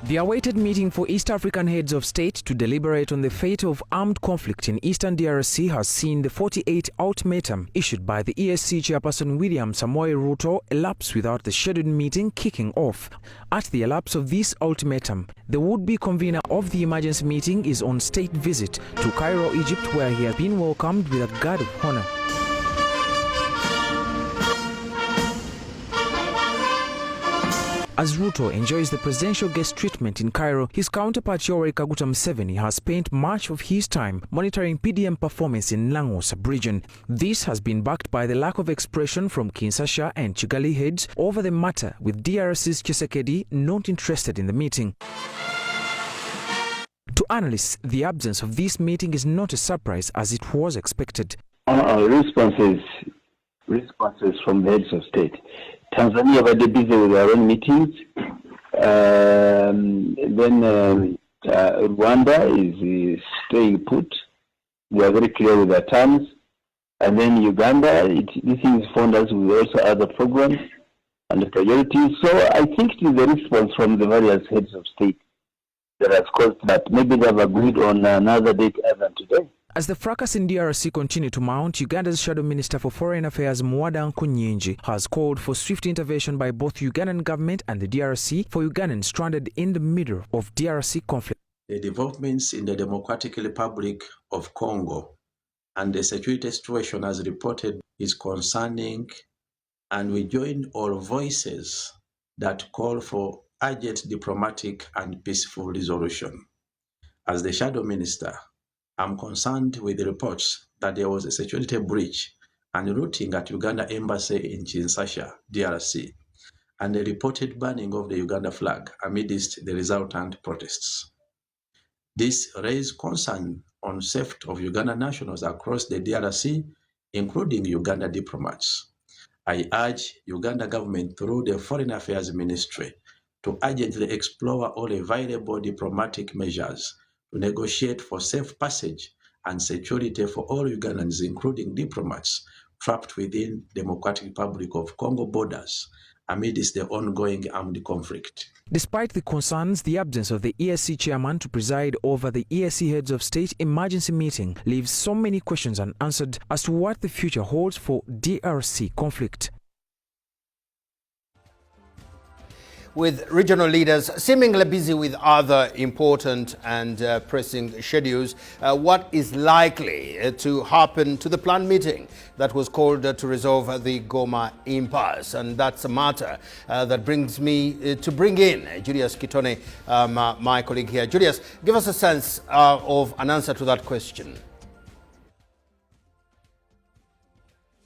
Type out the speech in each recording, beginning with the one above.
The awaited meeting for East African heads of state to deliberate on the fate of armed conflict in eastern DRC has seen the 48 ultimatum issued by the EAC chairperson William Ruto elapse without the scheduled meeting kicking off. At the elapse of this ultimatum, the would-be convener of the emergency meeting is on state visit to Cairo, Egypt, where he has been welcomed with a guard of honor. As Ruto enjoys the presidential guest treatment in Cairo, his counterpart Yoweri Kaguta Museveni has spent much of his time monitoring PDM performance in Lagos region. This has been backed by the lack of expression from Kinshasa and Kigali heads over the matter, with DRC's Tshisekedi not interested in the meeting. To analysts, the absence of this meeting is not a surprise as it was expected. Responses from the heads of state. Tanzania were busy with their own meetings. Rwanda is staying put. They are very clear with their terms. And then Uganda, this is found us with also other programs and priorities. So I think it is the response from the various heads of state that has caused that. Maybe they have agreed on another date other than today. As the fracas in DRC continue to mount, Uganda's Shadow Minister for Foreign Affairs Mwada Nkunyenje has called for swift intervention by both Ugandan government and the DRC for Ugandans stranded in the middle of DRC conflict. The developments in the Democratic Republic of Congo and the security situation as reported is concerning, and we join all voices that call for urgent diplomatic and peaceful resolution. As the Shadow Minister, I'm concerned with the reports that there was a security breach and looting at Uganda Embassy in Kinshasa, DRC, and the reported burning of the Uganda flag amidst the resultant protests. This raised concern on safety of Uganda nationals across the DRC, including Uganda diplomats. I urge Uganda government through the Foreign Affairs Ministry to urgently explore all available diplomatic measures to negotiate for safe passage and security for all Ugandans, including diplomats trapped within Democratic Republic of Congo borders amidst the ongoing armed conflict. Despite the concerns, the absence of the EAC chairman to preside over the EAC heads of state emergency meeting leaves so many questions unanswered as to what the future holds for DRC conflict. With regional leaders seemingly busy with other important and pressing schedules, what is likely to happen to the planned meeting that was called to resolve the Goma impasse? And that's a matter that brings me to bring in Julius Kitone, my colleague here. Julius, give us a sense of an answer to that question.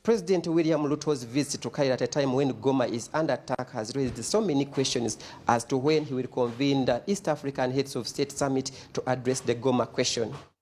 President William Ruto's visit to Cairo at a time when Goma is under attack has raised so many questions as to when he will convene the East African Heads of State Summit to address the Goma question.